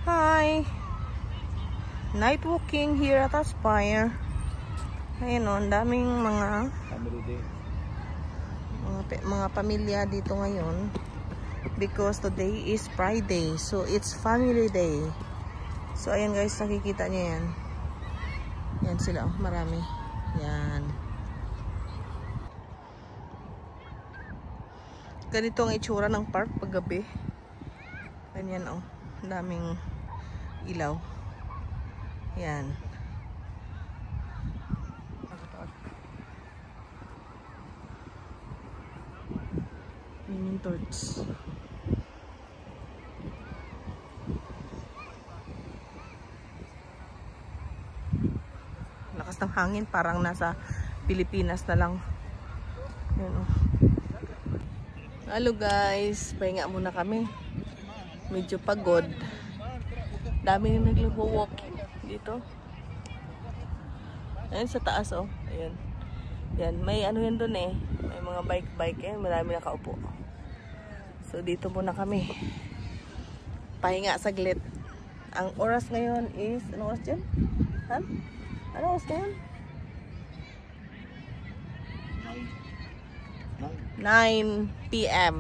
Hi! Night walking here at Aspire. Ayun o, ang daming mga pamilya dito ngayon. Because today is Friday. So, it's family day. So, ayan guys, nakikita niyo yan. Yan sila, oh, marami. Yan. Ganito ang itsura ng park paggabi. Ganyan oh, daming ilaw. Yan. Yung torch. Lakas ng hangin, parang nasa Pilipinas na lang. Yan oh. Hello guys, pahinga muna kami. Medyo pagod. Dami yung naglo-walk dito. Ayun sa taas oh. Ayun. Yan, may ano yan doon eh. May mga bike eh. Marami nakaupo. So dito muna kami. Pahinga saglit. Ang oras ngayon is, ano oras dyan? Ha? Ano oras ngayon? 9 PM.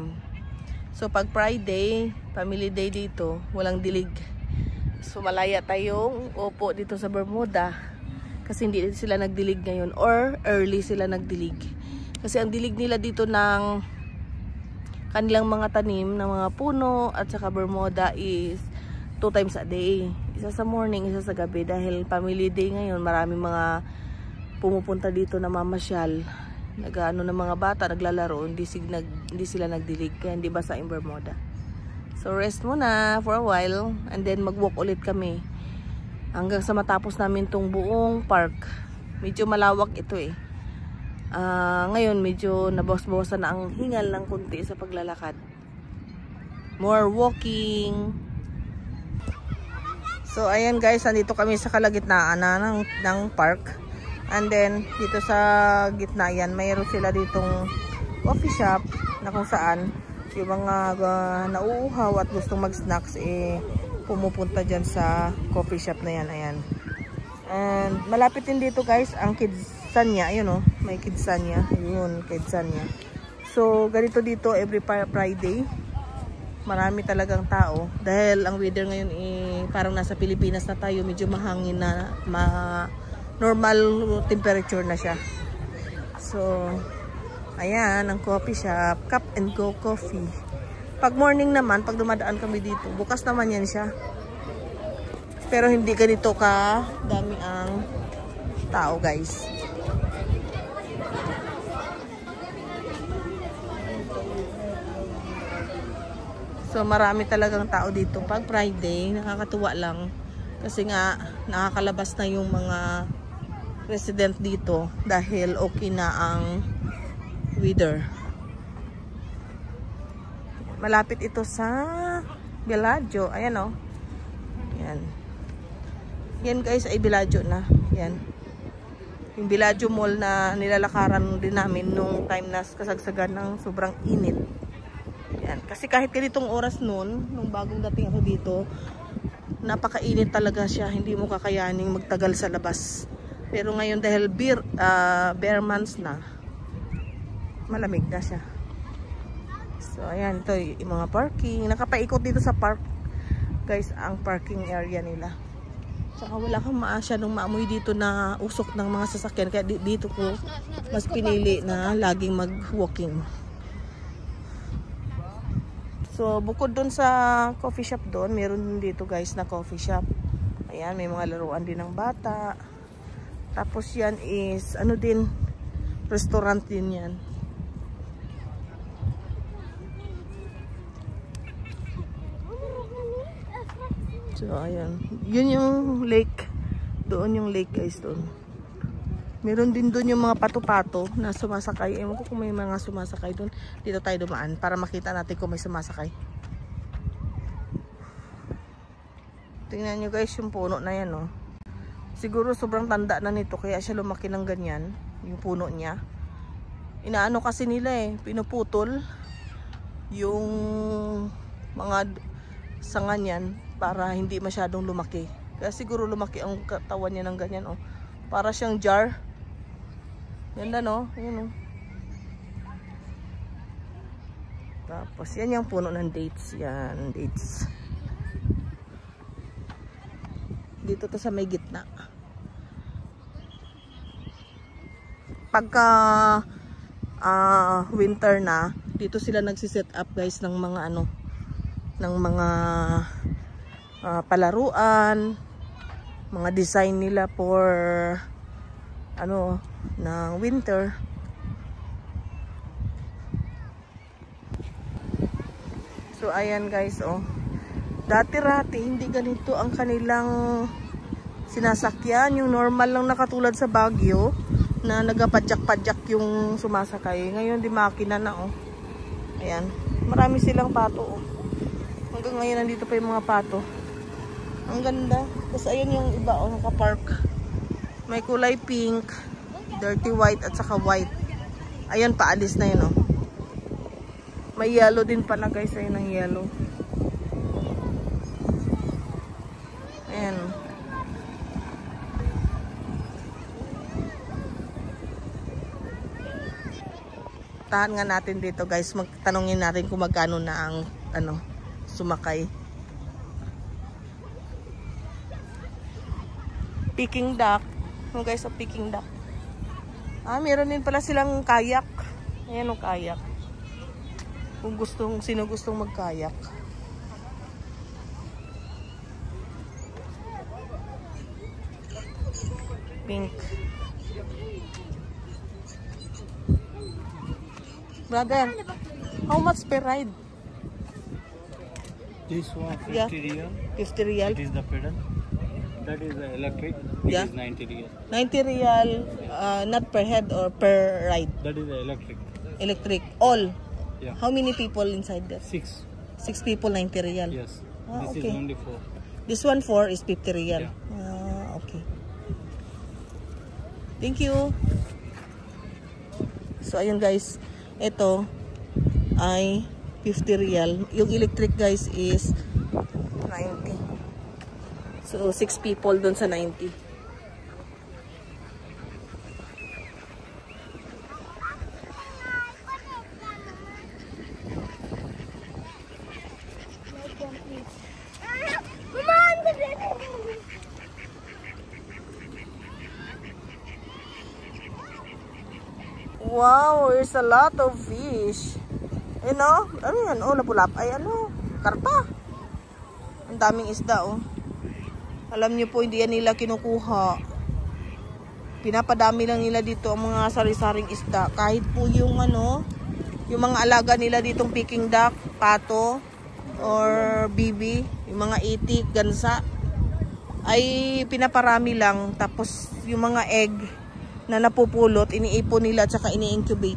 So pag Friday, family day dito, walang dilig. So malaya tayong upo dito sa Bermuda. Kasi hindi sila nagdilig ngayon or early sila nagdilig. Kasi ang dilig nila dito ng kanilang mga tanim ng mga puno at saka Bermuda is 2 times a day. Isa sa morning, isa sa gabi dahil family day ngayon, maraming mga pumupunta dito na mamasyal. Nag-ano ng mga bata, naglalaro, hindi sila nagdilig, kaya hindi basa yung Bermuda. So rest muna for a while and then mag-walk ulit kami hanggang sa matapos namin tong buong park. Medyo malawak ito eh. Ngayon medyo nabawas-bawasan na ang hingal ng kunti sa paglalakad. More walking. So ayan guys, nandito kami sa kalagitnaan ng park. And then, dito sa gitna yan, mayroon sila ditong coffee shop na kung saan yung mga nauuhaw at gustong mag-snacks eh, pumupunta dyan sa coffee shop na yan. Ayan. And malapit din dito guys, ang Kidsania. Ayun oh, may Kidsania. Ayun, Kidsania. So, ganito dito every Friday. Marami talagang tao. Dahil ang weather ngayon eh, parang nasa Pilipinas na tayo. Medyo mahangin na, normal temperature na siya. So, ayan, ang coffee shop. Cup and Go Coffee. Pag morning naman, pag dumadaan kami dito, bukas naman yan siya. Pero hindi ganito ka dami ang tao, guys. So, marami talagang tao dito. Pag Friday, nakakatuwa lang. Kasi nga, nakakalabas na yung mga resident dito dahil okay na ang weather. Malapit ito sa Bellagio. Ayan o. Yan. Yan guys ay Bellagio na. Yan. Yung Bellagio Mall na nilalakaran din namin nung time na kasagsagan ng sobrang init. Yan. Kasi kahit ganitong oras noon, nung bagong dating ako dito, napakainit talaga siya. Hindi mo kakayaning magtagal sa labas. Pero ngayon dahil bare months na, malamig na siya. So ayan, ito yung mga parking. Nakapaikot dito sa park guys, ang parking area nila. Saka wala kang masyadong maamoy dito na usok ng mga sasakyan. Kaya dito ko mas pinili na laging mag-walking. So bukod dun sa coffee shop doon, meron din dito guys na coffee shop. Ayan, may mga laruan din ng bata. Tapos yan is, ano din, restaurant din yan. So, ayan. Yun yung lake. Doon yung lake guys doon. Meron din doon yung mga pato-pato na sumasakay. Ewan ko kung may mga sumasakay doon. Dito tayo dumaan para makita natin kung may sumasakay. Tingnan nyo guys yung puno na yan oh. Siguro sobrang tanda na nito kaya siya lumaki ng ganyan, yung puno niya. Inaano kasi nila eh, pinuputol yung mga sanga niyan para hindi masyadong lumaki. Kaya siguro lumaki ang katawan niya ng ganyan, oh. Para siyang jar. Ganda, no? Yun, oh. Tapos yan yung puno ng dates. Yan, dates. Dito to sa may gitna. Pagka winter na, dito sila nagsiset up guys ng mga ano, ng mga palaruan, mga design nila for ano, ng winter. So ayan guys, oh. Dati-rati hindi ganito ang kanilang sinasakyan, yung normal lang na katulad sa Baguio na nagapadyak-padyak yung sumasakay. Ngayon di makina na, oh. Ayan, marami silang pato, oh. Hanggang ngayon nandito pa yung mga pato. Ang ganda. Tapos ayan yung iba, oh, nakapark. May kulay pink, dirty white at saka white. Ayan, paalis na yun, oh. May yellow din pa na guys, ayun ang yellow. Ayan. Tahan nga natin dito guys, magtanongin natin kung magkano na ang ano, sumakay. Peking duck. Oh guys, so Peking duck. Meron din pala silang kayak. Ayan ang kayak. Kung sino gustong magkayak. Pink. Brother, how much per ride? This one 50 Yeah. real. 50 real. It is the pedal. That is the electric. It Yeah. is 90 real. 90 real, not per head or per ride. That is the electric. Electric. All. Yeah. How many people inside there? 6. 6 people, 90 real. Yes. This Okay. is only 4. This one 4 is 50 real. Yeah. Okay. Thank you. So ayun guys, ito ay 50 real. Yung electric guys is 90. So 6 people dun sa 90. Wow, there's a lot of fish. You know, ano yan? Oh, lapulap. Ay, ano? Karpa. Ang daming isda, oh. Alam niyo po, hindi yan nila kinukuha. Pinapadami lang nila dito ang mga sari-saring isda. Kahit po yung ano, yung mga alaga nila ditong Peking duck, pato, or bibi, yung mga itik, gansa, ay pinaparami lang. Tapos yung mga egg na napupulot, iniipon nila at saka ini-incubate.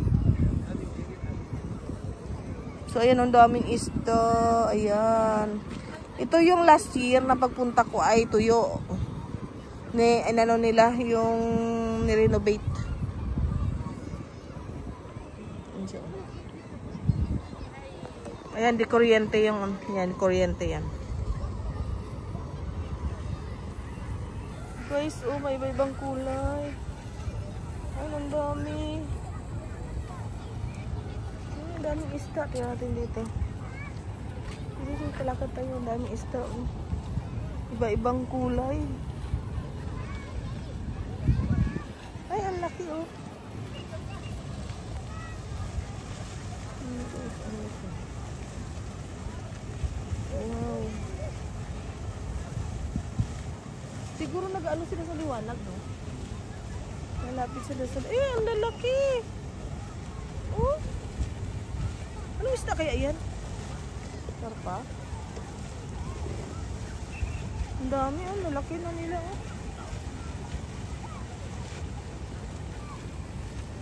So ayan, ang daming isda. Ayan. Ito yung last year na pagpunta ko ay tuyo. Ano nila, yung nirenovate. Ayan, di kuryente yung, yan, kuryente yan. Guys, oh, may ibang kulay. Ay, ang dami. Ay, ang daming isda. Tingnan natin dito. Dito talakad tayo. Ang daming isda. Oh. Iba-ibang kulay. Ay, ang laki, oh. Wow. Siguro nag-ano sila sa liwanag, no? Malapit sila sa... Eh, ang lalaki! Oh! Anong isda kaya yan? Karpa? Ang dami, oh. Lalaki na nila, oh.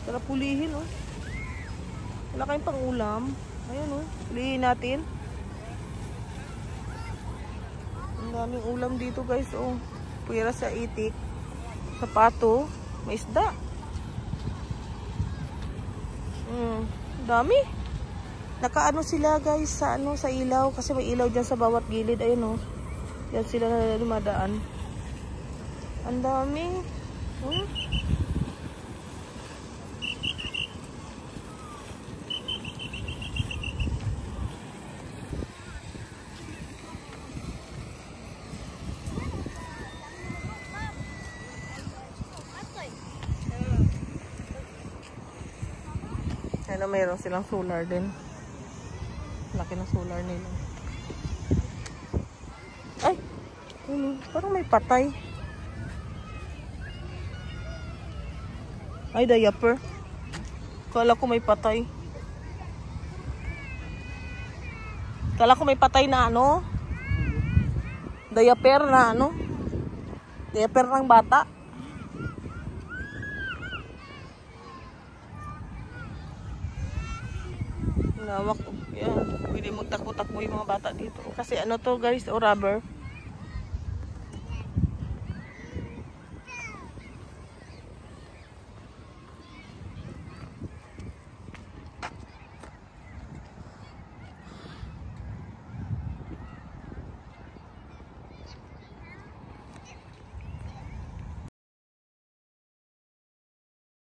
Sarap pulihin, oh. Wala kayong pang-ulam. Ayan, oh. Pulihin natin. Ang daming ulam dito, guys, oh. Puwera sa itik. Sa pato. May isda. Dami. Nakaano sila guys sa ano, sa ilaw kasi may ilaw diyan sa bawat gilid, ayun oh. Yan sila na dumadaan. Ang dami. Ano, mayroon silang solar din. Laki ng solar nila. Ay! Parang may patay. Ay, diaper. Kala ko may patay. Kala ko may patay na ano. Diaper na ano. Diaper ng bata. Lawak. Yan. Pwede magtakbo-takbo yung mga bata dito. Kasi ano to guys, o rubber.